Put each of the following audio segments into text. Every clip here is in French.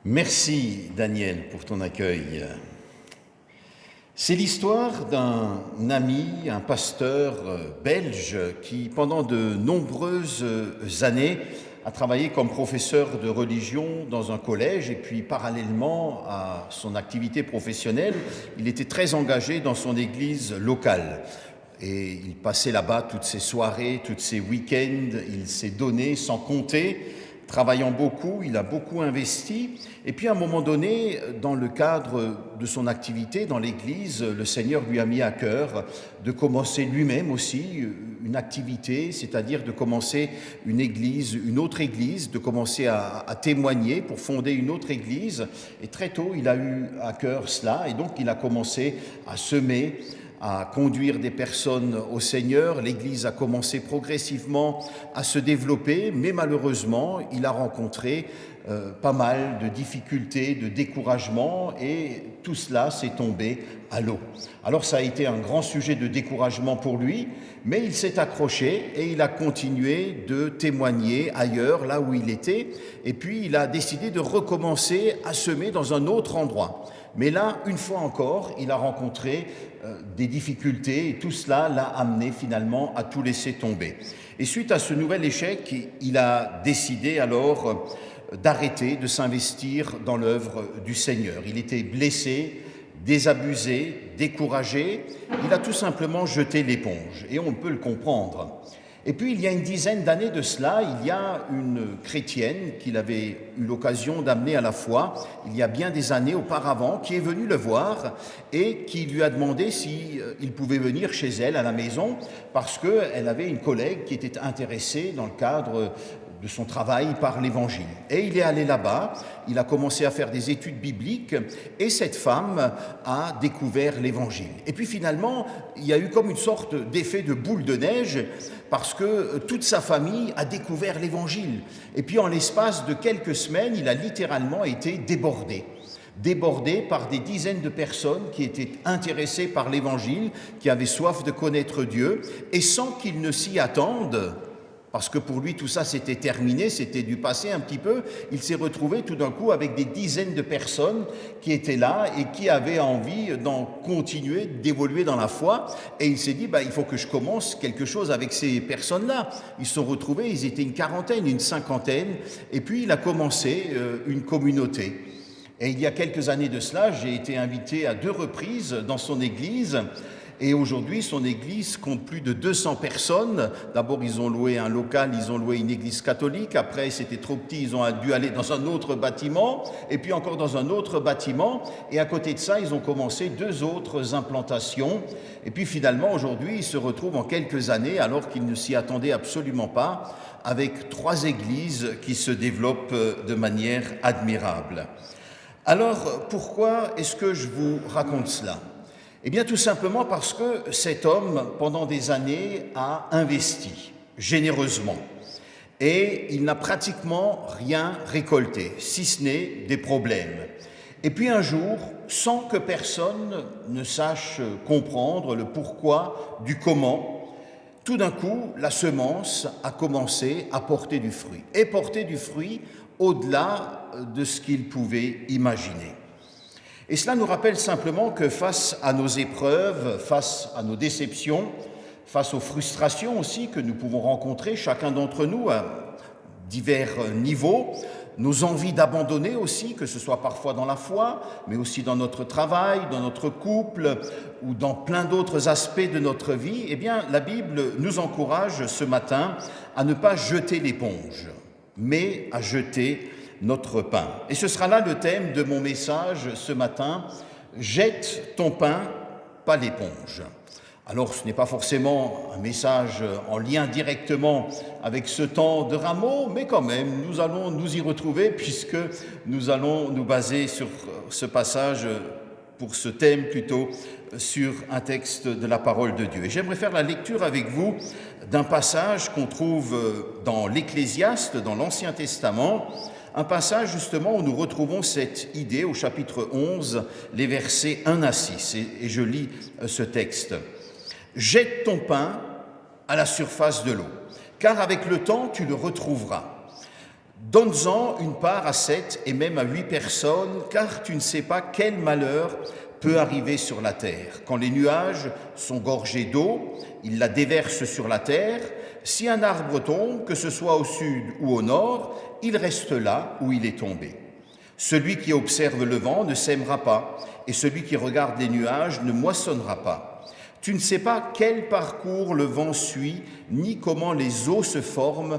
Merci Daniel pour ton accueil. C'est l'histoire d'un ami, un pasteur belge qui pendant de nombreuses années a travaillé comme professeur de religion dans un collège et puis parallèlement à son activité professionnelle, il était très engagé dans son église locale. Et il passait là-bas toutes ses soirées, tous ses week-ends, il s'est donné sans compter. Travaillant beaucoup, il a beaucoup investi. Et puis à un moment donné, dans le cadre de son activité dans l'Église, le Seigneur lui a mis à cœur de commencer lui-même aussi une activité, c'est-à-dire de commencer une église, une autre église, de commencer à témoigner pour fonder une autre église. Et très tôt, il a eu à cœur cela et donc il a commencé à semer, à conduire des personnes au Seigneur. L'Église a commencé progressivement à se développer, mais malheureusement, il a rencontré pas mal de difficultés, de découragement, et tout cela s'est tombé à l'eau. Alors ça a été un grand sujet de découragement pour lui, mais il s'est accroché et il a continué de témoigner ailleurs, là où il était, et puis il a décidé de recommencer à semer dans un autre endroit. Mais là, une fois encore, il a rencontré des difficultés et tout cela l'a amené finalement à tout laisser tomber. Et suite à ce nouvel échec, il a décidé alors d'arrêter de s'investir dans l'œuvre du Seigneur. Il était blessé, désabusé, découragé. Il a tout simplement jeté l'éponge et on peut le comprendre. Et puis, il y a une dizaine d'années de cela, il y a une chrétienne qu'il avait eu l'occasion d'amener à la foi, il y a bien des années auparavant, qui est venue le voir et qui lui a demandé s'il pouvait venir chez elle à la maison parce qu'elle avait une collègue qui était intéressée dans le cadre de son travail par l'Évangile. Et il est allé là-bas, il a commencé à faire des études bibliques et cette femme a découvert l'Évangile. Et puis finalement, il y a eu comme une sorte d'effet de boule de neige parce que toute sa famille a découvert l'Évangile. Et puis en l'espace de quelques semaines, il a littéralement été débordé par des dizaines de personnes qui étaient intéressées par l'Évangile, qui avaient soif de connaître Dieu et sans qu'ils ne s'y attendent. Parce que pour lui, tout ça, c'était terminé, c'était du passé un petit peu. Il s'est retrouvé tout d'un coup avec des dizaines de personnes qui étaient là et qui avaient envie d'en continuer, d'évoluer dans la foi. Et il s'est dit, il faut que je commence quelque chose avec ces personnes-là. Ils se sont retrouvés, ils étaient une quarantaine, une cinquantaine. Et puis, il a commencé une communauté. Et il y a quelques années de cela, j'ai été invité à 2 reprises dans son église. Et aujourd'hui, son église compte plus de 200 personnes. D'abord, ils ont loué un local, ils ont loué une église catholique. Après, c'était trop petit, ils ont dû aller dans un autre bâtiment. Et puis encore dans un autre bâtiment. Et à côté de ça, ils ont commencé 2 autres implantations. Et puis finalement, aujourd'hui, ils se retrouvent en quelques années, alors qu'ils ne s'y attendaient absolument pas, avec 3 églises qui se développent de manière admirable. Alors, pourquoi est-ce que je vous raconte cela ? Eh bien, tout simplement parce que cet homme, pendant des années, a investi généreusement. Et il n'a pratiquement rien récolté, si ce n'est des problèmes. Et puis un jour, sans que personne ne sache comprendre le pourquoi du comment, tout d'un coup, la semence a commencé à porter du fruit. Et porter du fruit au-delà de ce qu'il pouvait imaginer. Et cela nous rappelle simplement que face à nos épreuves, face à nos déceptions, face aux frustrations aussi que nous pouvons rencontrer, chacun d'entre nous à divers niveaux, nos envies d'abandonner aussi, que ce soit parfois dans la foi, mais aussi dans notre travail, dans notre couple ou dans plein d'autres aspects de notre vie, eh bien, la Bible nous encourage ce matin à ne pas jeter l'éponge, mais à jeter notre pain. Et ce sera là le thème de mon message ce matin, « Jette ton pain, pas l'éponge ». Alors ce n'est pas forcément un message en lien directement avec ce temps de rameau, mais quand même nous allons nous y retrouver puisque nous allons nous baser sur ce passage, pour ce thème plutôt, sur un texte de la parole de Dieu. Et j'aimerais faire la lecture avec vous d'un passage qu'on trouve dans l'Ecclésiaste, dans l'Ancien Testament, un passage justement où nous retrouvons cette idée au chapitre 11, les versets 1 à 6, et je lis ce texte. « Jette ton pain à la surface de l'eau, car avec le temps tu le retrouveras. Donne-en une part à 7 et même à 8 personnes, car tu ne sais pas quel malheur peut arriver sur la terre. Quand les nuages sont gorgés d'eau, ils la déversent sur la terre. Si un arbre tombe, que ce soit au sud ou au nord, il reste là où il est tombé. Celui qui observe le vent ne sèmera pas, et celui qui regarde les nuages ne moissonnera pas. Tu ne sais pas quel parcours le vent suit, ni comment les eaux se forment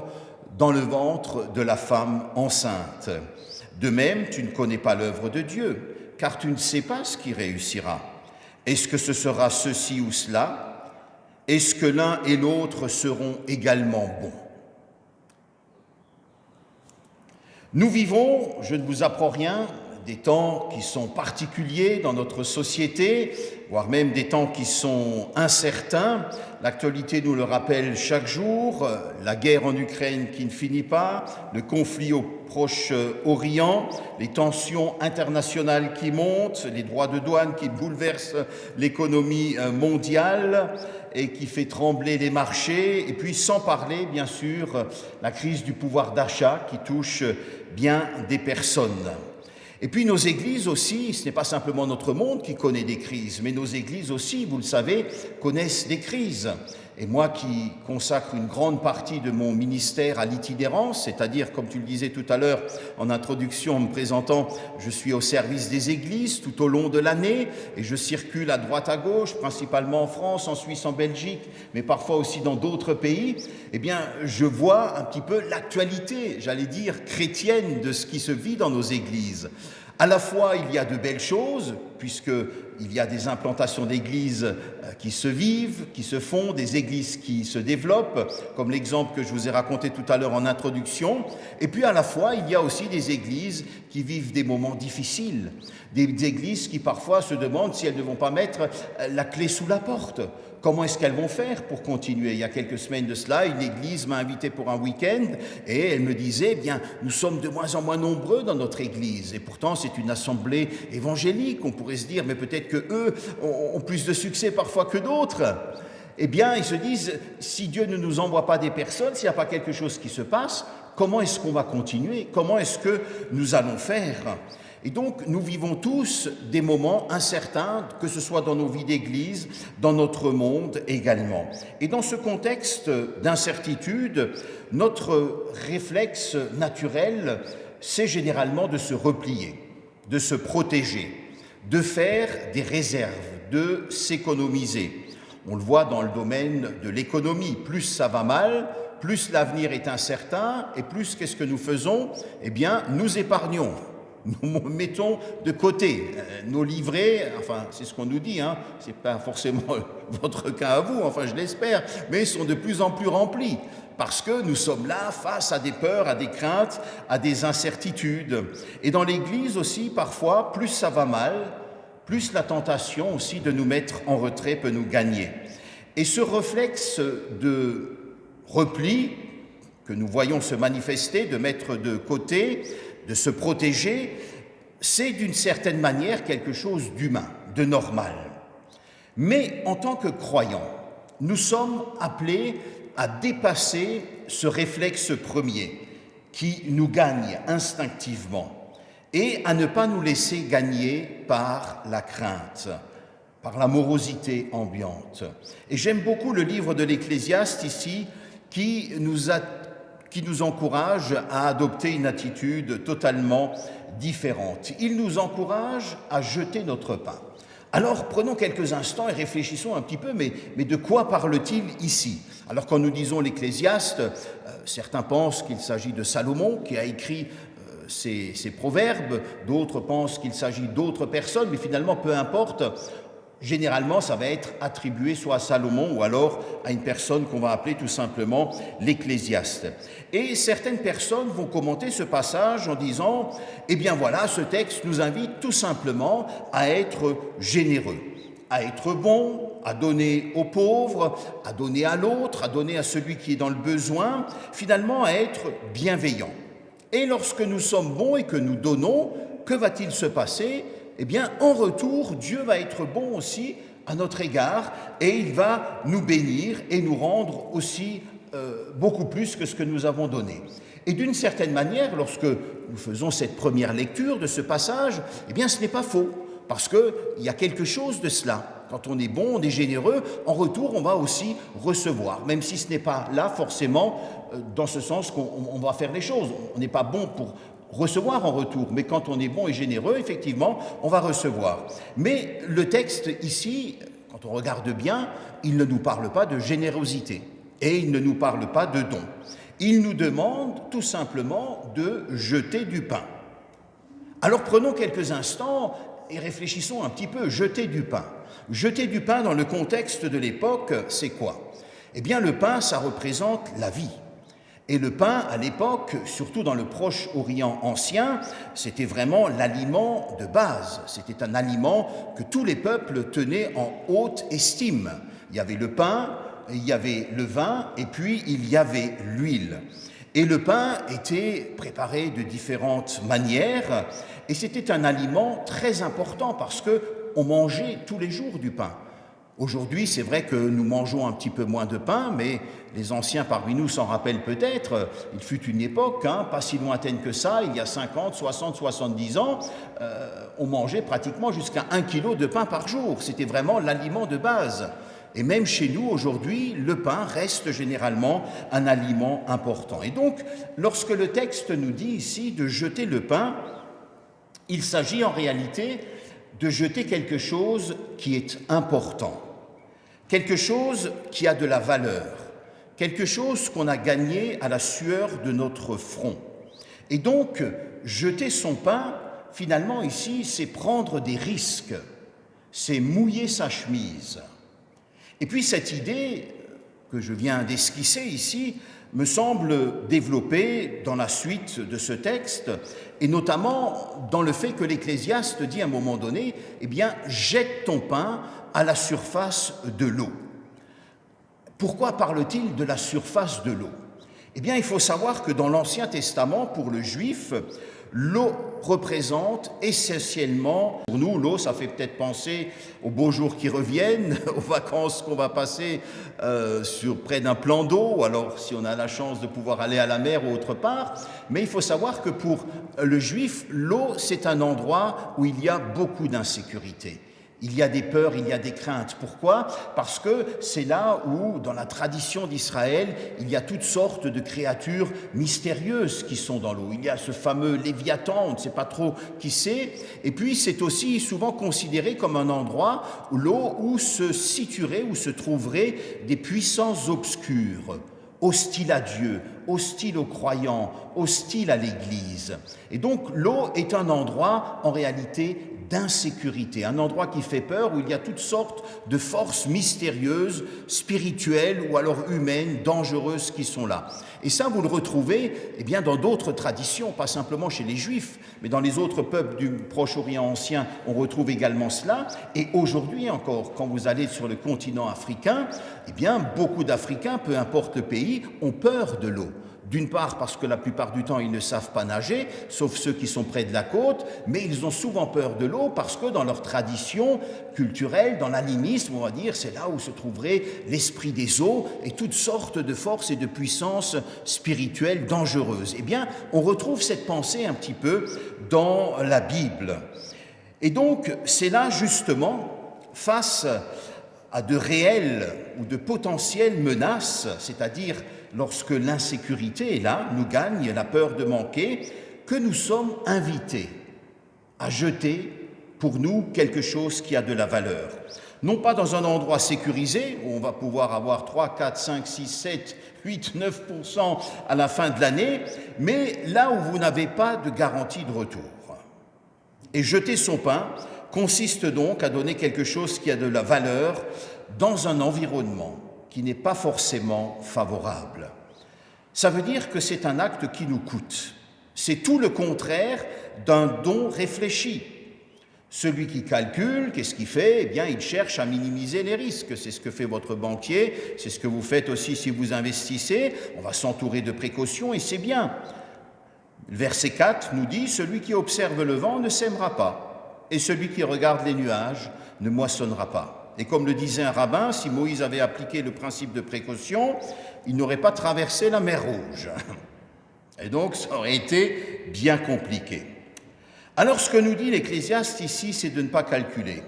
dans le ventre de la femme enceinte. De même, tu ne connais pas l'œuvre de Dieu, car tu ne sais pas ce qui réussira. Est-ce que ce sera ceci ou cela? Est-ce que l'un et l'autre seront également bons? Nous vivons, je ne vous apprends rien, des temps qui sont particuliers dans notre société, voire même des temps qui sont incertains. L'actualité nous le rappelle chaque jour, la guerre en Ukraine qui ne finit pas, le conflit au Proche-Orient, les tensions internationales qui montent, les droits de douane qui bouleversent l'économie mondiale et qui fait trembler les marchés, et puis sans parler, bien sûr, la crise du pouvoir d'achat qui touche bien des personnes. Et puis nos églises aussi, ce n'est pas simplement notre monde qui connaît des crises, mais nos églises aussi, vous le savez, connaissent des crises. Et moi qui consacre une grande partie de mon ministère à l'itinérance, c'est-à-dire, comme tu le disais tout à l'heure en introduction en me présentant, je suis au service des églises tout au long de l'année et je circule à droite à gauche, principalement en France, en Suisse, en Belgique, mais parfois aussi dans d'autres pays, eh bien, je vois un petit peu l'actualité, j'allais dire, chrétienne de ce qui se vit dans nos églises. À la fois, il y a de belles choses, puisqu'il y a des implantations d'églises qui se vivent, qui se font, des églises qui se développent, comme l'exemple que je vous ai raconté tout à l'heure en introduction. Et puis, à la fois, il y a aussi des églises qui vivent des moments difficiles, des églises qui parfois se demandent si elles ne vont pas mettre la clé sous la porte. Comment est-ce qu'elles vont faire pour continuer? Il y a quelques semaines de cela, une église m'a invité pour un week-end et elle me disait, eh bien, nous sommes de moins en moins nombreux dans notre église et pourtant c'est une assemblée évangélique. On pourrait se dire, mais peut-être qu'eux ont plus de succès parfois que d'autres. Eh bien, ils se disent, si Dieu ne nous envoie pas des personnes, s'il n'y a pas quelque chose qui se passe, comment est-ce qu'on va continuer? Comment est-ce que nous allons faire? Et donc, nous vivons tous des moments incertains, que ce soit dans nos vies d'église, dans notre monde également. Et dans ce contexte d'incertitude, notre réflexe naturel, c'est généralement de se replier, de se protéger, de faire des réserves, de s'économiser. On le voit dans le domaine de l'économie. Plus ça va mal, plus l'avenir est incertain, et plus qu'est-ce que nous faisons? Eh bien, nous épargnons. Nous mettons de côté nos livrets, enfin c'est ce qu'on nous dit, hein, c'est pas forcément votre cas à vous, enfin je l'espère, mais ils sont de plus en plus remplis parce que nous sommes là face à des peurs, à des craintes, à des incertitudes. Et dans l'Église aussi, parfois, plus ça va mal, plus la tentation aussi de nous mettre en retrait peut nous gagner. Et ce réflexe de repli que nous voyons se manifester, de mettre de côté, de se protéger, c'est d'une certaine manière quelque chose d'humain, de normal. Mais en tant que croyants, nous sommes appelés à dépasser ce réflexe premier qui nous gagne instinctivement et à ne pas nous laisser gagner par la crainte, par la morosité ambiante. Et j'aime beaucoup le livre de l'Ecclésiaste ici qui nous encourage à adopter une attitude totalement différente. Il nous encourage à jeter notre pain. Alors prenons quelques instants et réfléchissons un petit peu, mais de quoi parle-t-il ici? Alors quand nous disons l'Ecclésiaste, certains pensent qu'il s'agit de Salomon qui a écrit ces proverbes, d'autres pensent qu'il s'agit d'autres personnes, mais finalement peu importe. Généralement, ça va être attribué soit à Salomon ou alors à une personne qu'on va appeler tout simplement l'Ecclésiaste. Et certaines personnes vont commenter ce passage en disant « Eh bien voilà, ce texte nous invite tout simplement à être généreux, à être bon, à donner aux pauvres, à donner à l'autre, à donner à celui qui est dans le besoin, finalement à être bienveillant. Et lorsque nous sommes bons et que nous donnons, que va-t-il se passer ? Eh bien, en retour, Dieu va être bon aussi à notre égard et il va nous bénir et nous rendre aussi beaucoup plus que ce que nous avons donné. » Et d'une certaine manière, lorsque nous faisons cette première lecture de ce passage, eh bien ce n'est pas faux, parce qu'il y a quelque chose de cela. Quand on est bon, on est généreux, en retour on va aussi recevoir, même si ce n'est pas là forcément dans ce sens qu'on va faire les choses. On n'est pas bon pour recevoir en retour, mais quand on est bon et généreux, effectivement, on va recevoir. Mais le texte ici, quand on regarde bien, il ne nous parle pas de générosité et il ne nous parle pas de don. Il nous demande tout simplement de jeter du pain. Alors prenons quelques instants et réfléchissons un petit peu. Jeter du pain. Jeter du pain dans le contexte de l'époque, c'est quoi? Eh bien, le pain, ça représente la vie. Et le pain, à l'époque, surtout dans le Proche-Orient ancien, c'était vraiment l'aliment de base. C'était un aliment que tous les peuples tenaient en haute estime. Il y avait le pain, il y avait le vin, et puis il y avait l'huile. Et le pain était préparé de différentes manières, et c'était un aliment très important parce qu'on mangeait tous les jours du pain. Aujourd'hui, c'est vrai que nous mangeons un petit peu moins de pain, mais les anciens parmi nous s'en rappellent peut-être. Il fut une époque, pas si lointaine que ça, il y a 50, 60, 70 ans, on mangeait pratiquement jusqu'à 1 kilo de pain par jour. C'était vraiment l'aliment de base. Et même chez nous, aujourd'hui, le pain reste généralement un aliment important. Et donc, lorsque le texte nous dit ici de jeter le pain, il s'agit en réalité de jeter quelque chose qui est important, quelque chose qui a de la valeur, quelque chose qu'on a gagné à la sueur de notre front. Et donc, jeter son pain, finalement ici, c'est prendre des risques, c'est mouiller sa chemise. Et puis cette idée que je viens d'esquisser ici me semble développée dans la suite de ce texte, et notamment dans le fait que l'Ecclésiaste dit à un moment donné, eh bien, jette ton pain à la surface de l'eau. Pourquoi parle-t-il de la surface de l'eau? Eh bien, il faut savoir que dans l'Ancien Testament, pour le Juif, l'eau représente essentiellement, pour nous, l'eau, ça fait peut-être penser aux beaux jours qui reviennent, aux vacances qu'on va passer près d'un plan d'eau, alors si on a la chance de pouvoir aller à la mer ou autre part. Mais il faut savoir que pour le Juif, l'eau, c'est un endroit où il y a beaucoup d'insécurité. Il y a des peurs, il y a des craintes. Pourquoi? Parce que c'est là où, dans la tradition d'Israël, il y a toutes sortes de créatures mystérieuses qui sont dans l'eau. Il y a ce fameux Léviathan, on ne sait pas trop qui c'est. Et puis, c'est aussi souvent considéré comme un endroit où l'eau où se situeraient, où se trouveraient des puissances obscures, hostiles à Dieu, hostiles aux croyants, hostiles à l'Église. Et donc, l'eau est un endroit, en réalité, d'insécurité, un endroit qui fait peur, où il y a toutes sortes de forces mystérieuses, spirituelles ou alors humaines, dangereuses qui sont là. Et ça, vous le retrouvez bien, dans d'autres traditions, pas simplement chez les Juifs, mais dans les autres peuples du Proche-Orient ancien, on retrouve également cela. Et aujourd'hui encore, quand vous allez sur le continent africain, beaucoup d'Africains, peu importe le pays, ont peur de l'eau. D'une part parce que la plupart du temps ils ne savent pas nager, sauf ceux qui sont près de la côte, mais ils ont souvent peur de l'eau parce que dans leur tradition culturelle, dans l'animisme, on va dire, c'est là où se trouverait l'esprit des eaux et toutes sortes de forces et de puissances spirituelles dangereuses. On retrouve cette pensée un petit peu dans la Bible. Et donc c'est là justement, face à de réelles ou de potentielles menaces, c'est-à-dire lorsque l'insécurité est là, nous gagne, la peur de manquer, que nous sommes invités à jeter pour nous quelque chose qui a de la valeur. Non pas dans un endroit sécurisé, où on va pouvoir avoir 3, 4, 5, 6, 7, 8, 9% à la fin de l'année, mais là où vous n'avez pas de garantie de retour. Et jeter son pain consiste donc à donner quelque chose qui a de la valeur dans un environnement qui n'est pas forcément favorable. Ça veut dire que c'est un acte qui nous coûte. C'est tout le contraire d'un don réfléchi. Celui qui calcule, qu'est-ce qu'il fait? Il cherche à minimiser les risques. C'est ce que fait votre banquier, c'est ce que vous faites aussi si vous investissez. On va s'entourer de précautions et c'est bien. Le verset 4 nous dit « Celui qui observe le vent ne sèmera pas, et celui qui regarde les nuages ne moissonnera pas. » Et comme le disait un rabbin, si Moïse avait appliqué le principe de précaution, il n'aurait pas traversé la mer Rouge. Et donc, ça aurait été bien compliqué. Alors, ce que nous dit l'Ecclésiaste ici, c'est de ne pas calculer,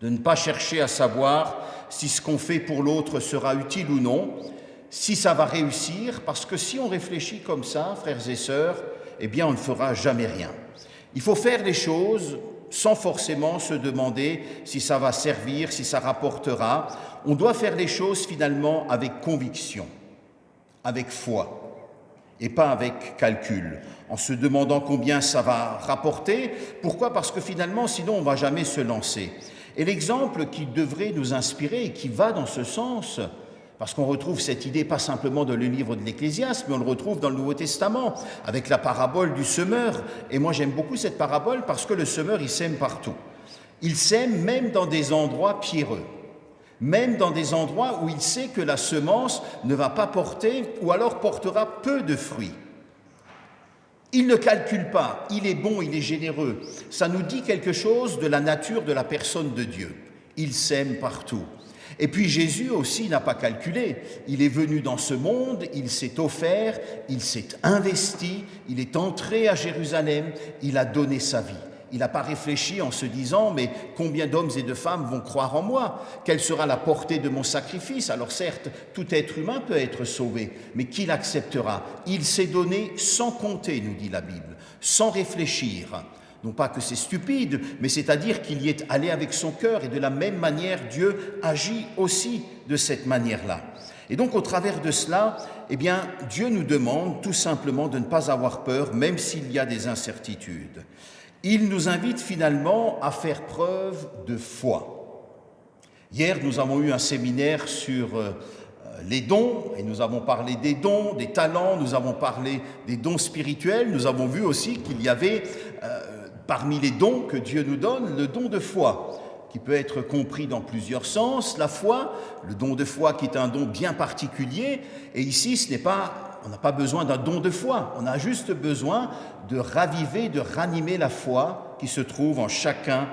de ne pas chercher à savoir si ce qu'on fait pour l'autre sera utile ou non, si ça va réussir, parce que si on réfléchit comme ça, frères et sœurs, eh bien, on ne fera jamais rien. Il faut faire les choses sans forcément se demander si ça va servir, si ça rapportera. On doit faire les choses finalement avec conviction, avec foi, et pas avec calcul, en se demandant combien ça va rapporter. Pourquoi ? Parce que finalement, sinon, on ne va jamais se lancer. Et l'exemple qui devrait nous inspirer et qui va dans ce sens, parce qu'on retrouve cette idée pas simplement dans le livre de l'Ecclésiaste, mais on le retrouve dans le Nouveau Testament, avec la parabole du semeur. Et moi, j'aime beaucoup cette parabole parce que le semeur, il sème partout. Il sème même dans des endroits pierreux, même dans des endroits où il sait que la semence ne va pas porter ou alors portera peu de fruits. Il ne calcule pas, il est bon, il est généreux. Ça nous dit quelque chose de la nature de la personne de Dieu. Il sème partout. Et puis Jésus aussi n'a pas calculé. Il est venu dans ce monde, il s'est offert, il s'est investi, il est entré à Jérusalem, il a donné sa vie. Il n'a pas réfléchi en se disant « mais combien d'hommes et de femmes vont croire en moi ? Quelle sera la portée de mon sacrifice ?» Alors certes, tout être humain peut être sauvé, mais qui l'acceptera ? Il s'est donné sans compter, nous dit la Bible, sans réfléchir. Non pas que c'est stupide, mais c'est-à-dire qu'il y est allé avec son cœur, et de la même manière, Dieu agit aussi de cette manière-là. Et donc, au travers de cela, eh bien, Dieu nous demande tout simplement de ne pas avoir peur, même s'il y a des incertitudes. Il nous invite finalement à faire preuve de foi. Hier, nous avons eu un séminaire sur les dons, et nous avons parlé des dons, des talents, nous avons parlé des dons spirituels. Nous avons vu aussi qu'il y avait, parmi les dons que Dieu nous donne, le don de foi, qui peut être compris dans plusieurs sens. La foi, le don de foi qui est un don bien particulier, et ici, on n'a pas besoin d'un don de foi, on a juste besoin de raviver, de ranimer la foi qui se trouve en chacun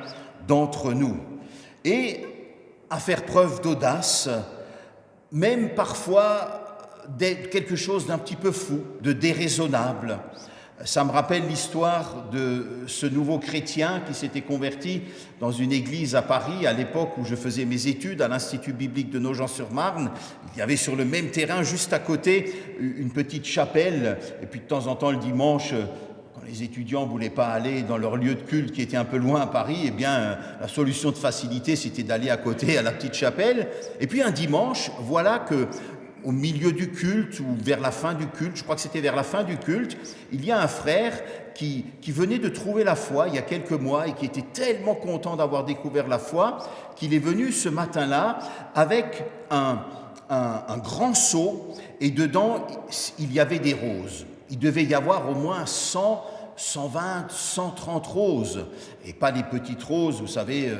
d'entre nous. Et à faire preuve d'audace, même parfois d'être quelque chose d'un petit peu fou, de déraisonnable. Ça me rappelle l'histoire de ce nouveau chrétien qui s'était converti dans une église à Paris à l'époque où je faisais mes études à l'Institut biblique de Nogent-sur-Marne. Il y avait sur le même terrain, juste à côté, une petite chapelle. Et puis de temps en temps, le dimanche, quand les étudiants ne voulaient pas aller dans leur lieu de culte qui était un peu loin à Paris, eh bien, la solution de facilité, c'était d'aller à côté à la petite chapelle. Et puis un dimanche, voilà que au milieu du culte ou vers la fin du culte, je crois que c'était vers la fin du culte, il y a un frère qui venait de trouver la foi il y a quelques mois et qui était tellement content d'avoir découvert la foi qu'il est venu ce matin-là avec un grand seau et dedans il y avait des roses. Il devait y avoir au moins 100, 120, 130 roses et pas les petites roses, vous savez,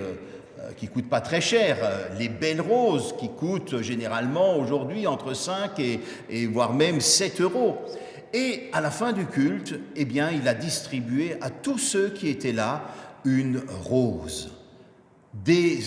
qui ne coûtent pas très cher, les belles roses qui coûtent généralement aujourd'hui entre 5 et voire même 7 euros. Et à la fin du culte, eh bien, il a distribué à tous ceux qui étaient là une rose. Des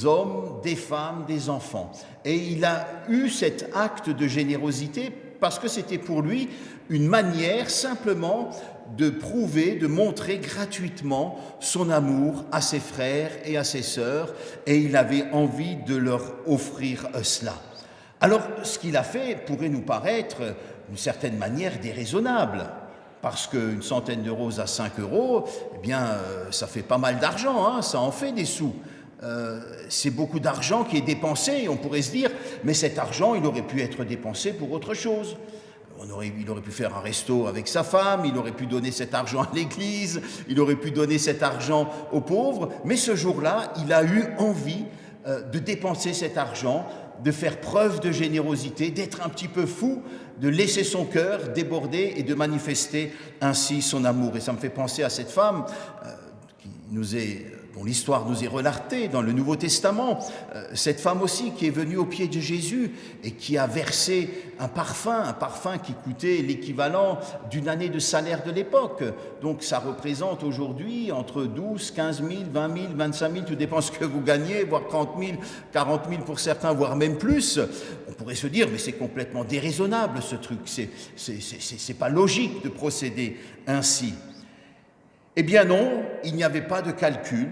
hommes, des femmes, des enfants. Et il a eu cet acte de générosité parce que c'était pour lui une manière simplement de prouver, de montrer gratuitement son amour à ses frères et à ses sœurs, et il avait envie de leur offrir cela. Alors, ce qu'il a fait pourrait nous paraître, d'une certaine manière, déraisonnable, parce qu'une centaine de roses à 5 euros, eh bien, ça fait pas mal d'argent, hein, ça en fait des sous. C'est beaucoup d'argent qui est dépensé, et on pourrait se dire, mais cet argent, il aurait pu être dépensé pour autre chose. Il aurait pu faire un resto avec sa femme, il aurait pu donner cet argent à l'église, il aurait pu donner cet argent aux pauvres, mais ce jour-là, il a eu envie de dépenser cet argent, de faire preuve de générosité, d'être un petit peu fou, de laisser son cœur déborder et de manifester ainsi son amour. Et ça me fait penser à cette femme qui nous est dont l'histoire nous est relatée dans le Nouveau Testament, cette femme aussi qui est venue aux pieds de Jésus et qui a versé un parfum qui coûtait l'équivalent d'une année de salaire de l'époque. Donc ça représente aujourd'hui entre 12, 15 000, 20 000, 25 000, tout dépend ce que vous gagnez, voire 30 000, 40 000 pour certains, voire même plus. On pourrait se dire, mais c'est complètement déraisonnable ce truc, c'est pas logique de procéder ainsi. Eh bien non, il n'y avait pas de calcul,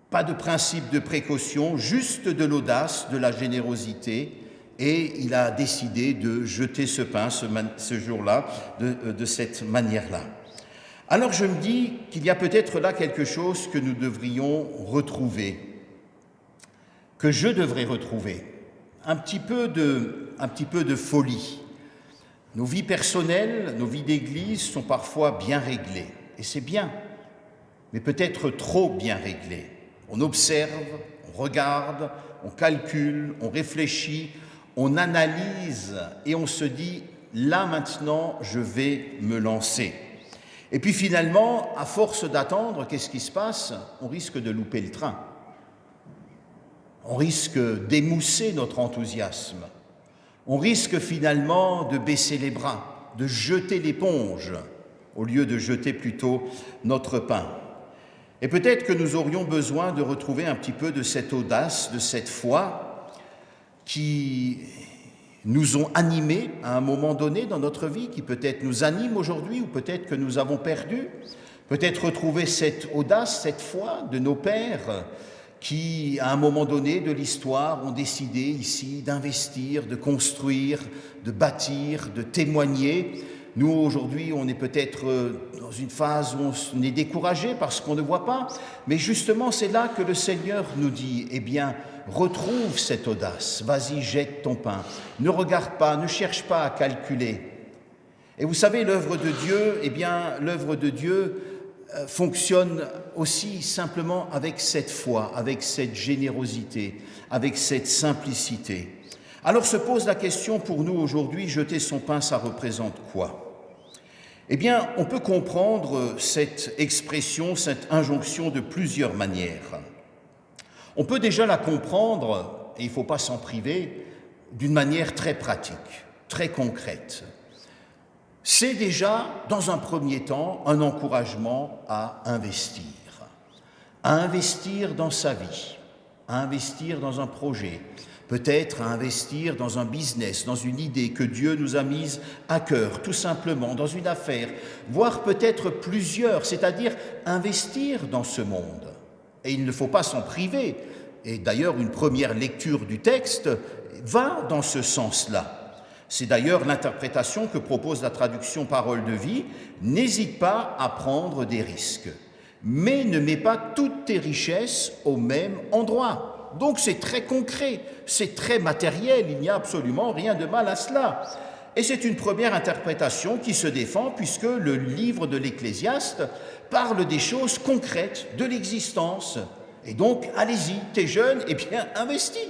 pas de principe de précaution, juste de l'audace, de la générosité, et il a décidé de jeter ce pain ce jour-là, de cette manière-là. Alors je me dis qu'il y a peut-être là quelque chose que nous devrions retrouver, que je devrais retrouver, un petit peu de folie. Nos vies personnelles, nos vies d'église sont parfois bien réglées. Et c'est bien, mais peut-être trop bien réglé. On observe, on regarde, on calcule, on réfléchit, on analyse et on se dit « là maintenant, je vais me lancer ». Et puis finalement, à force d'attendre, qu'est-ce qui se passe? On risque de louper le train. On risque d'émousser notre enthousiasme. On risque finalement de baisser les bras, de jeter l'éponge, au lieu de jeter plutôt notre pain. Et peut-être que nous aurions besoin de retrouver un petit peu de cette audace, de cette foi qui nous ont animés à un moment donné dans notre vie, qui peut-être nous anime aujourd'hui ou peut-être que nous avons perdu. Peut-être retrouver cette audace, cette foi de nos pères qui, à un moment donné de l'histoire, ont décidé ici d'investir, de construire, de bâtir, de témoigner. Nous, aujourd'hui, on est peut-être dans une phase où on est découragé parce qu'on ne voit pas, mais justement, c'est là que le Seigneur nous dit, eh bien, retrouve cette audace, vas-y, jette ton pain, ne regarde pas, ne cherche pas à calculer. Et vous savez, l'œuvre de Dieu, eh bien, l'œuvre de Dieu fonctionne aussi simplement avec cette foi, avec cette générosité, avec cette simplicité. Alors se pose la question pour nous aujourd'hui, jeter son pain, ça représente quoi? Eh bien, on peut comprendre cette expression, cette injonction de plusieurs manières. On peut déjà la comprendre, et il ne faut pas s'en priver, d'une manière très pratique, très concrète. C'est déjà, dans un premier temps, un encouragement à investir dans sa vie, à investir dans un projet, peut-être à investir dans un business, dans une idée que Dieu nous a mise à cœur, tout simplement, dans une affaire, voire peut-être plusieurs, c'est-à-dire investir dans ce monde. Et il ne faut pas s'en priver. Et d'ailleurs, une première lecture du texte va dans ce sens-là. C'est d'ailleurs l'interprétation que propose la traduction Parole de vie. N'hésite pas à prendre des risques, mais ne mets pas toutes tes richesses au même endroit. Donc c'est très concret, c'est très matériel, il n'y a absolument rien de mal à cela. Et c'est une première interprétation qui se défend puisque le livre de l'Ecclésiaste parle des choses concrètes de l'existence. Et donc, allez-y, t'es jeune, eh bien, investis.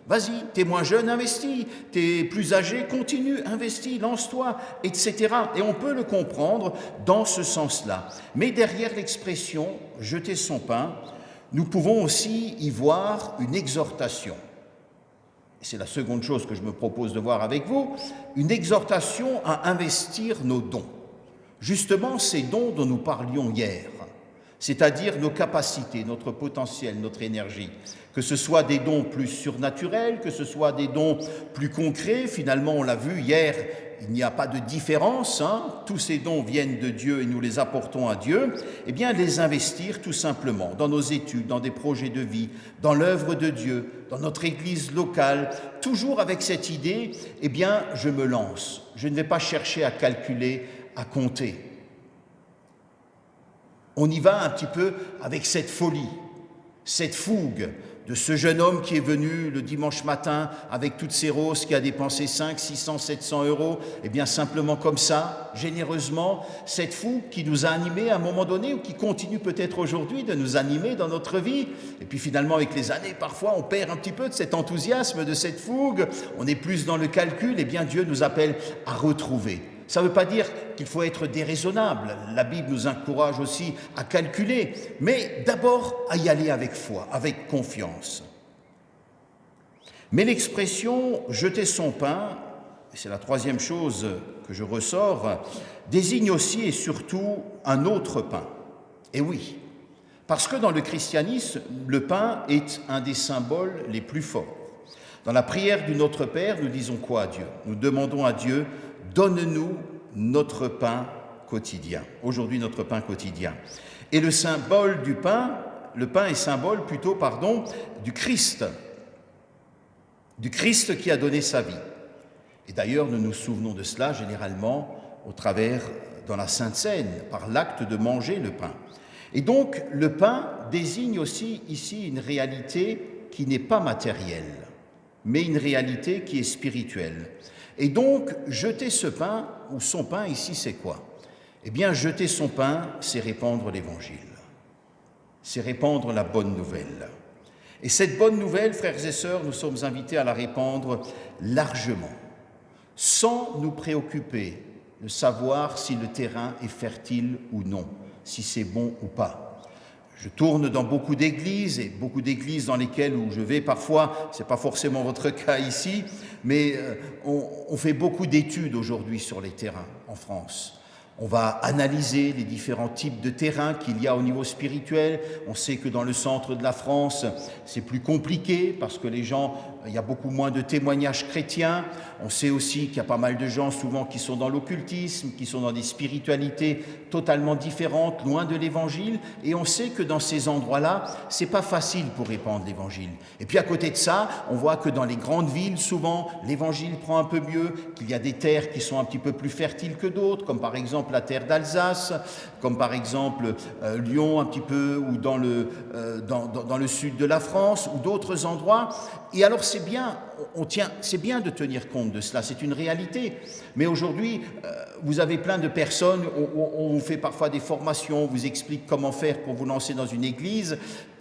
Vas-y, t'es moins jeune, investis. T'es plus âgé, continue, investis, lance-toi, etc. Et on peut le comprendre dans ce sens-là. Mais derrière l'expression « jeter son pain », nous pouvons aussi y voir une exhortation. C'est la seconde chose que je me propose de voir avec vous, une exhortation à investir nos dons. Justement, ces dons dont nous parlions hier, c'est-à-dire nos capacités, notre potentiel, notre énergie, que ce soit des dons plus surnaturels, que ce soit des dons plus concrets. Finalement, on l'a vu hier, il n'y a pas de différence, tous ces dons viennent de Dieu et nous les apportons à Dieu. Eh bien, les investir tout simplement dans nos études, dans des projets de vie, dans l'œuvre de Dieu, dans notre église locale, toujours avec cette idée, eh bien, je me lance. Je ne vais pas chercher à calculer, à compter. On y va un petit peu avec cette folie, cette fougue de ce jeune homme qui est venu le dimanche matin avec toutes ses roses, qui a dépensé 500, 600, 700 €, et bien simplement comme ça, généreusement, cette fougue qui nous a animés à un moment donné ou qui continue peut-être aujourd'hui de nous animer dans notre vie. Et puis finalement, avec les années, parfois, on perd un petit peu de cet enthousiasme, de cette fougue, on est plus dans le calcul, et bien Dieu nous appelle à retrouver Ça ne veut pas dire qu'il faut être déraisonnable. La Bible nous encourage aussi à calculer, mais d'abord à y aller avec foi, avec confiance. Mais l'expression « jeter son pain », c'est la troisième chose que je ressors, désigne aussi et surtout un autre pain. Et oui, parce que dans le christianisme, le pain est un des symboles les plus forts. Dans la prière du Notre Père, nous disons quoi à Dieu? Nous demandons à Dieu, donne-nous notre pain quotidien. Aujourd'hui, notre pain quotidien. Et le symbole du pain, le pain est symbole plutôt, du Christ qui a donné sa vie. Et d'ailleurs, nous nous souvenons de cela généralement au travers, dans la Sainte Seine, par l'acte de manger le pain. Et donc, le pain désigne aussi ici une réalité qui n'est pas matérielle, mais une réalité qui est spirituelle. Et donc, jeter ce pain, ou son pain ici, c'est quoi? Eh bien, jeter son pain, c'est répandre l'Évangile. C'est répandre la bonne nouvelle. Et cette bonne nouvelle, frères et sœurs, nous sommes invités à la répandre largement, sans nous préoccuper de savoir si le terrain est fertile ou non, si c'est bon ou pas. Je tourne dans beaucoup d'églises, et beaucoup d'églises dans lesquelles où je vais parfois, ce n'est pas forcément votre cas ici, mais on fait beaucoup d'études aujourd'hui sur les terrains en France. On va analyser les différents types de terrains qu'il y a au niveau spirituel. On sait que dans le centre de la France, c'est plus compliqué parce que il y a beaucoup moins de témoignages chrétiens. On sait aussi qu'il y a pas mal de gens souvent qui sont dans l'occultisme, qui sont dans des spiritualités totalement différentes, loin de l'Évangile. Et on sait que dans ces endroits-là, c'est pas facile pour répandre l'Évangile. Et puis à côté de ça, on voit que dans les grandes villes, souvent, l'Évangile prend un peu mieux, qu'il y a des terres qui sont un petit peu plus fertiles que d'autres, comme par exemple la terre d'Alsace, comme par exemple Lyon un petit peu, ou dans le sud de la France, ou d'autres endroits. Et alors c'est bien, c'est bien de tenir compte de cela, c'est une réalité. Mais aujourd'hui, vous avez plein de personnes, on vous fait parfois des formations, on vous explique comment faire pour vous lancer dans une église,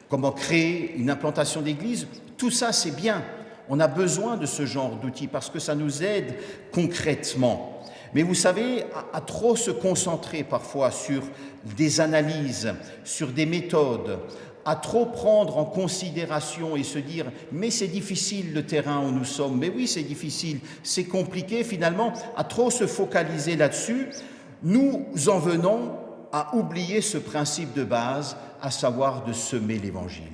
comment créer une implantation d'église. Tout ça, c'est bien. On a besoin de ce genre d'outils parce que ça nous aide concrètement. Mais vous savez, à trop se concentrer parfois sur des analyses, sur des méthodes, à trop prendre en considération et se dire « mais c'est difficile le terrain où nous sommes, mais oui c'est difficile, c'est compliqué » finalement, à trop se focaliser là-dessus, nous en venons à oublier ce principe de base, à savoir de semer l'Évangile,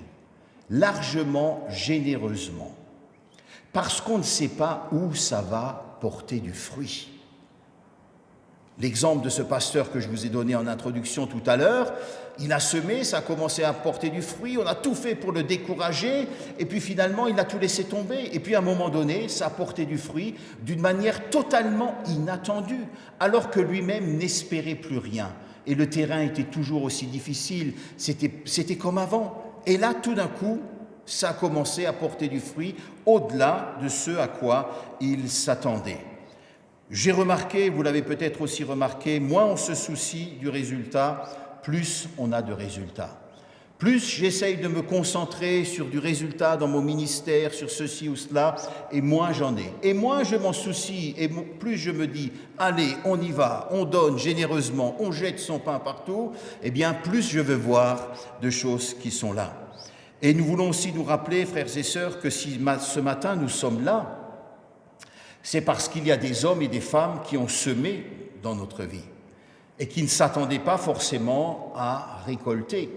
largement, généreusement, parce qu'on ne sait pas où ça va porter du fruit. L'exemple de ce pasteur que je vous ai donné en introduction tout à l'heure, il a semé, ça a commencé à porter du fruit, on a tout fait pour le décourager, et puis finalement il a tout laissé tomber, et puis à un moment donné, ça a porté du fruit d'une manière totalement inattendue, alors que lui-même n'espérait plus rien, et le terrain était toujours aussi difficile, c'était comme avant. Et là, tout d'un coup, ça a commencé à porter du fruit au-delà de ce à quoi il s'attendait. J'ai remarqué, vous l'avez peut-être aussi remarqué, moins on se soucie du résultat, plus on a de résultats. Plus j'essaye de me concentrer sur du résultat dans mon ministère, sur ceci ou cela, et moins j'en ai. Et moins je m'en soucie, et plus je me dis, allez, on y va, on donne généreusement, on jette son pain partout, eh bien plus je veux voir de choses qui sont là. Et nous voulons aussi nous rappeler, frères et sœurs, que si ce matin nous sommes là, c'est parce qu'il y a des hommes et des femmes qui ont semé dans notre vie et qui ne s'attendaient pas forcément à récolter.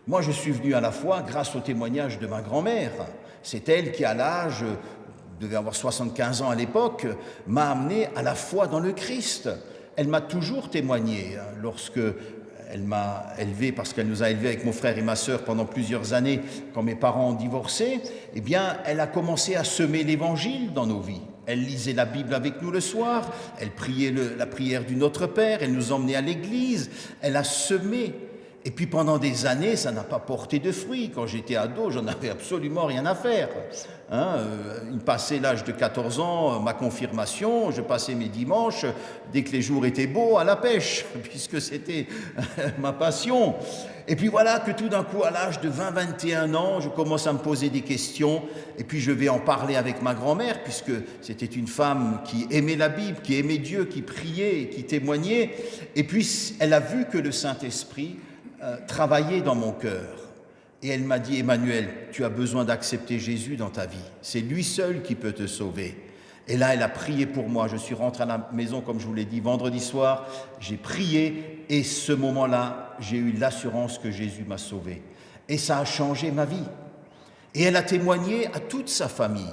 Moi, je suis venu à la foi grâce au témoignage de ma grand-mère. C'est elle qui, à l'âge, devait avoir 75 ans à l'époque, m'a amené à la foi dans le Christ. Elle m'a toujours témoigné lorsque elle m'a élevé, parce qu'elle nous a élevés avec mon frère et ma sœur pendant plusieurs années, quand mes parents ont divorcé, eh bien, elle a commencé à semer l'Évangile dans nos vies. Elle lisait la Bible avec nous le soir, elle priait la prière du Notre Père, elle nous emmenait à l'église, elle a semé. Et puis pendant des années, ça n'a pas porté de fruits. Quand j'étais ado, j'en avais absolument rien à faire. Il passait l'âge de 14 ans, ma confirmation, je passais mes dimanches, dès que les jours étaient beaux, à la pêche, puisque c'était ma passion. Et puis voilà que tout d'un coup, à l'âge de 20-21 ans, je commence à me poser des questions, et puis je vais en parler avec ma grand-mère, puisque c'était une femme qui aimait la Bible, qui aimait Dieu, qui priait, qui témoignait, et puis elle a vu que le Saint-Esprit travailler dans mon cœur. Et elle m'a dit, Emmanuel, tu as besoin d'accepter Jésus dans ta vie. C'est lui seul qui peut te sauver. Et là, elle a prié pour moi. Je suis rentré à la maison, comme je vous l'ai dit, vendredi soir. J'ai prié et ce moment-là, j'ai eu l'assurance que Jésus m'a sauvé. Et ça a changé ma vie. Et elle a témoigné à toute sa famille.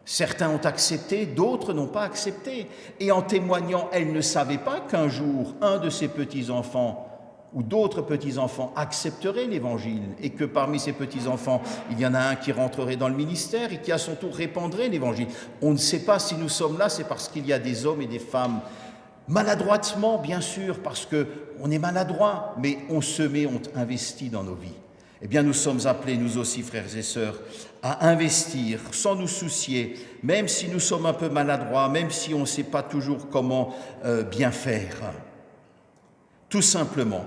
Certains ont accepté, d'autres n'ont pas accepté. Et en témoignant, elle ne savait pas qu'un jour, un de ses petits-enfants ou d'autres petits-enfants accepteraient l'Évangile et que parmi ces petits-enfants, il y en a un qui rentrerait dans le ministère et qui à son tour répandrait l'Évangile. On ne sait pas si nous sommes là, c'est parce qu'il y a des hommes et des femmes, maladroitement bien sûr, parce qu'on est maladroit, mais on se met, on investit dans nos vies. Eh bien nous sommes appelés, nous aussi frères et sœurs, à investir sans nous soucier, même si nous sommes un peu maladroits, même si on ne sait pas toujours comment bien faire. Tout simplement.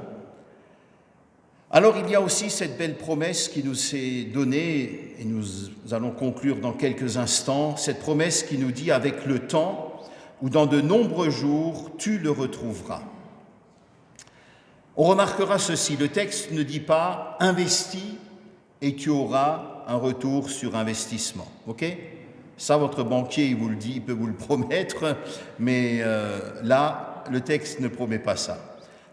Alors il y a aussi cette belle promesse qui nous est donnée, et nous allons conclure dans quelques instants, cette promesse qui nous dit « avec le temps, ou dans de nombreux jours, tu le retrouveras ». On remarquera ceci, le texte ne dit pas « investis et tu auras un retour sur investissement ». Ok ? Ça, votre banquier, il vous le dit, il peut vous le promettre, mais là, le texte ne promet pas ça.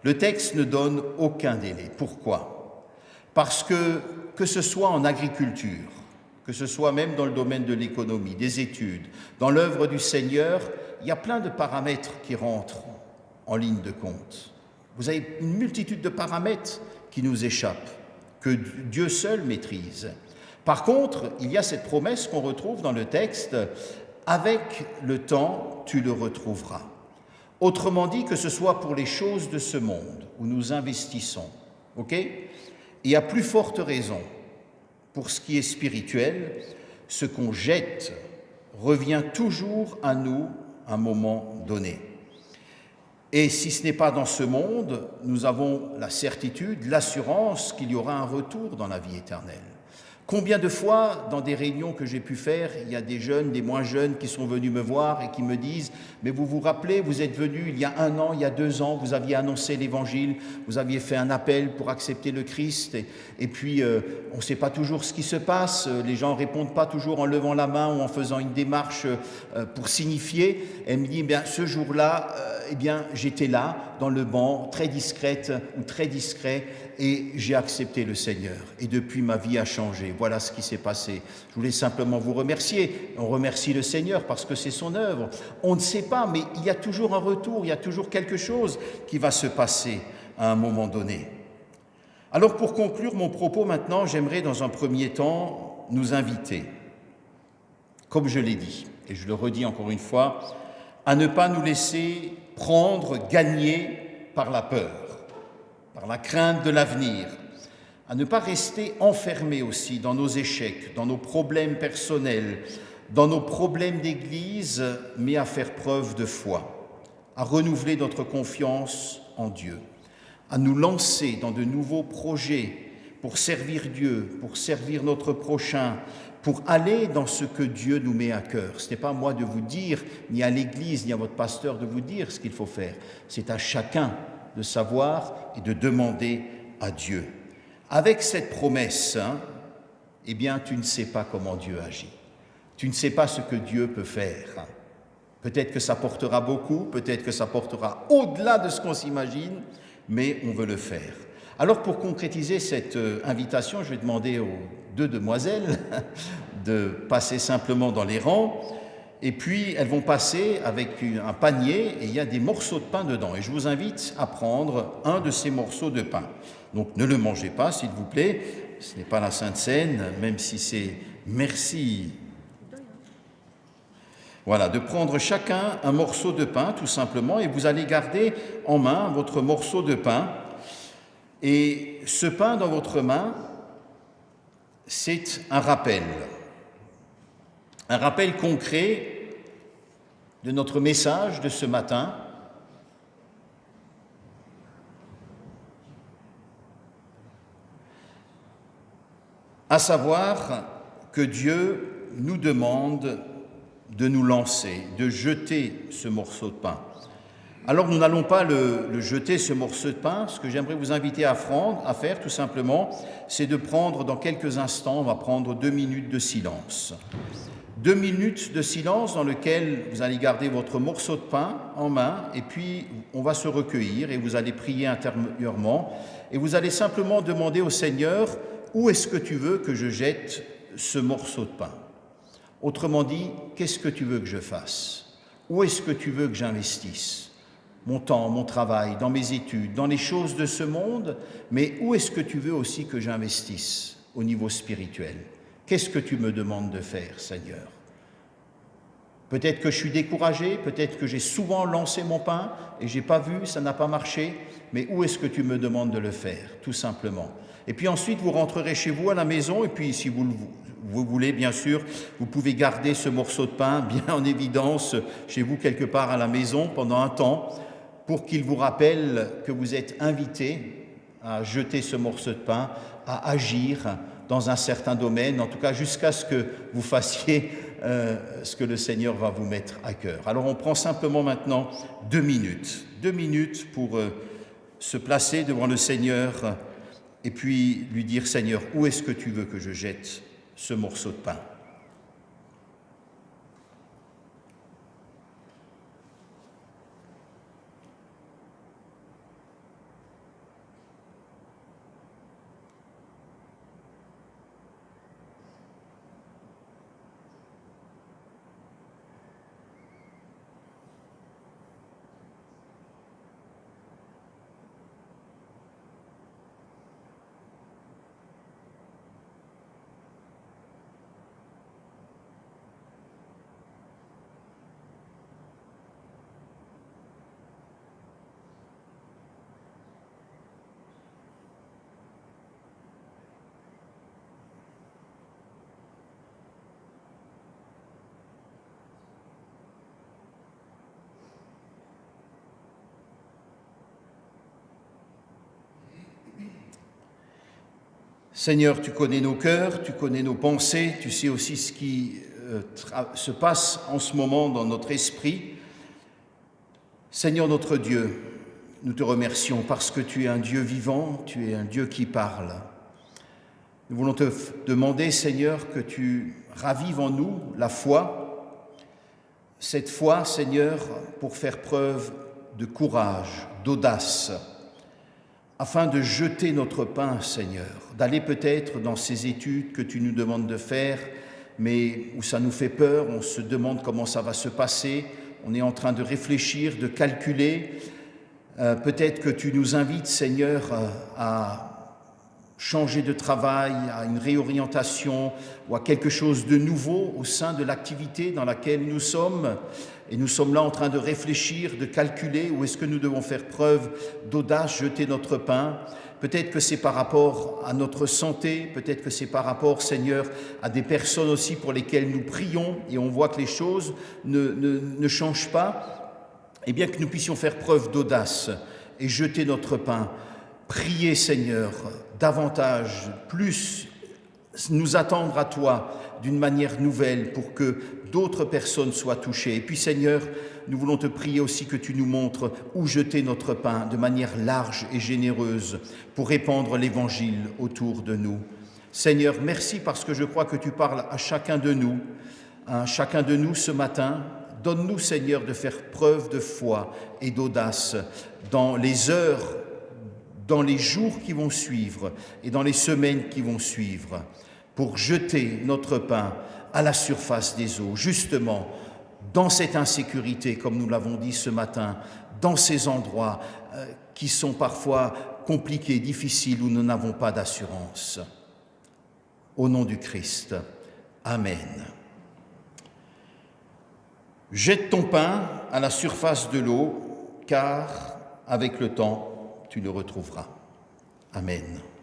Le texte ne donne aucun délai. Pourquoi ? Parce que ce soit en agriculture, que ce soit même dans le domaine de l'économie, des études, dans l'œuvre du Seigneur, il y a plein de paramètres qui rentrent en ligne de compte. Vous avez une multitude de paramètres qui nous échappent, que Dieu seul maîtrise. Par contre, il y a cette promesse qu'on retrouve dans le texte, « avec le temps, tu le retrouveras ». Autrement dit, que ce soit pour les choses de ce monde où nous investissons, ok ? Et à plus forte raison, pour ce qui est spirituel, ce qu'on jette revient toujours à nous à un moment donné. Et si ce n'est pas dans ce monde, nous avons la certitude, l'assurance qu'il y aura un retour dans la vie éternelle. Combien de fois, dans des réunions que j'ai pu faire, il y a des jeunes, des moins jeunes qui sont venus me voir et qui me disent « Mais vous vous rappelez, vous êtes venus il y a 1 an, il y a 2 ans, vous aviez annoncé l'Évangile, vous aviez fait un appel pour accepter le Christ et puis on ne sait pas toujours ce qui se passe, les gens ne répondent pas toujours en levant la main ou en faisant une démarche pour signifier. » Elle me dit « Ce jour-là, j'étais là, dans le banc, très discrète ou très discret, et j'ai accepté le Seigneur. Et depuis, ma vie a changé. Voilà ce qui s'est passé. Je voulais simplement vous remercier. On remercie le Seigneur parce que c'est son œuvre. On ne sait pas, mais il y a toujours un retour, il y a toujours quelque chose qui va se passer à un moment donné. Alors, pour conclure mon propos maintenant, j'aimerais dans un premier temps nous inviter, comme je l'ai dit, et je le redis encore une fois, à ne pas nous laisser prendre, gagner par la peur, par la crainte de l'avenir, à ne pas rester enfermés aussi dans nos échecs, dans nos problèmes personnels, dans nos problèmes d'église, mais à faire preuve de foi, à renouveler notre confiance en Dieu, à nous lancer dans de nouveaux projets pour servir Dieu, pour servir notre prochain, pour aller dans ce que Dieu nous met à cœur. Ce n'est pas à moi de vous dire, ni à l'Église, ni à votre pasteur de vous dire ce qu'il faut faire. C'est à chacun de savoir et de demander à Dieu. Avec cette promesse, tu ne sais pas comment Dieu agit. Tu ne sais pas ce que Dieu peut faire. Peut-être que ça portera beaucoup, peut-être que ça portera au-delà de ce qu'on s'imagine, mais on veut le faire. Alors pour concrétiser cette invitation, je vais demander aux 2 demoiselles de passer simplement dans les rangs et puis elles vont passer avec un panier et il y a des morceaux de pain dedans. Et je vous invite à prendre un de ces morceaux de pain. Donc ne le mangez pas s'il vous plaît, ce n'est pas la Sainte Seine, même si c'est merci. Voilà, de prendre chacun un morceau de pain tout simplement et vous allez garder en main votre morceau de pain. Et ce pain dans votre main, c'est un rappel concret de notre message de ce matin. À savoir que Dieu nous demande de nous lancer, de jeter ce morceau de pain. Alors nous n'allons pas le jeter, ce morceau de pain. Ce que j'aimerais vous inviter à faire tout simplement, c'est de prendre dans quelques instants, on va prendre 2 minutes de silence. 2 minutes de silence dans lesquelles vous allez garder votre morceau de pain en main et puis on va se recueillir et vous allez prier intérieurement et vous allez simplement demander au Seigneur: où est-ce que tu veux que je jette ce morceau de pain? Autrement dit, qu'est-ce que tu veux que je fasse? Où est-ce que tu veux que j'investisse mon temps, mon travail, dans mes études, dans les choses de ce monde? Mais où est-ce que tu veux aussi que j'investisse au niveau spirituel? Qu'est-ce que tu me demandes de faire, Seigneur? Peut-être que je suis découragé, peut-être que j'ai souvent lancé mon pain et je n'ai pas vu, ça n'a pas marché, mais où est-ce que tu me demandes de le faire, tout simplement? Et puis ensuite, vous rentrerez chez vous à la maison et puis si vous voulez, bien sûr, vous pouvez garder ce morceau de pain bien en évidence chez vous quelque part à la maison pendant un temps pour qu'il vous rappelle que vous êtes invité à jeter ce morceau de pain, à agir dans un certain domaine, en tout cas jusqu'à ce que vous fassiez ce que le Seigneur va vous mettre à cœur. Alors on prend simplement maintenant 2 minutes. 2 minutes pour se placer devant le Seigneur et puis lui dire: Seigneur, où est-ce que tu veux que je jette ce morceau de pain? Seigneur, tu connais nos cœurs, tu connais nos pensées, tu sais aussi ce qui se passe en ce moment dans notre esprit. Seigneur notre Dieu, nous te remercions parce que tu es un Dieu vivant, tu es un Dieu qui parle. Nous voulons te demander, Seigneur, que tu ravives en nous la foi, cette foi, Seigneur, pour faire preuve de courage, d'audace, afin de jeter notre pain, Seigneur, d'aller peut-être dans ces études que tu nous demandes de faire, mais où ça nous fait peur, on se demande comment ça va se passer, on est en train de réfléchir, de calculer. Peut-être que tu nous invites, Seigneur, à changer de travail, à une réorientation ou à quelque chose de nouveau au sein de l'activité dans laquelle nous sommes. Et nous sommes là en train de réfléchir, de calculer où est-ce que nous devons faire preuve d'audace, jeter notre pain. Peut-être que c'est par rapport à notre santé, peut-être que c'est par rapport, Seigneur, à des personnes aussi pour lesquelles nous prions et on voit que les choses ne changent pas. Eh bien que nous puissions faire preuve d'audace et jeter notre pain. Prier, Seigneur, davantage, plus nous attendre à toi d'une manière nouvelle pour que d'autres personnes soient touchées. Et puis, Seigneur, nous voulons te prier aussi que tu nous montres où jeter notre pain de manière large et généreuse pour répandre l'Évangile autour de nous. Seigneur, merci parce que je crois que tu parles à chacun de nous ce matin. Donne-nous, Seigneur, de faire preuve de foi et d'audace dans les heures, dans les jours qui vont suivre et dans les semaines qui vont suivre, pour jeter notre pain à la surface des eaux, justement dans cette insécurité, comme nous l'avons dit ce matin, dans ces endroits qui sont parfois compliqués, difficiles, où nous n'avons pas d'assurance. Au nom du Christ, Amen. Jette ton pain à la surface de l'eau, car avec le temps, tu le retrouveras. Amen.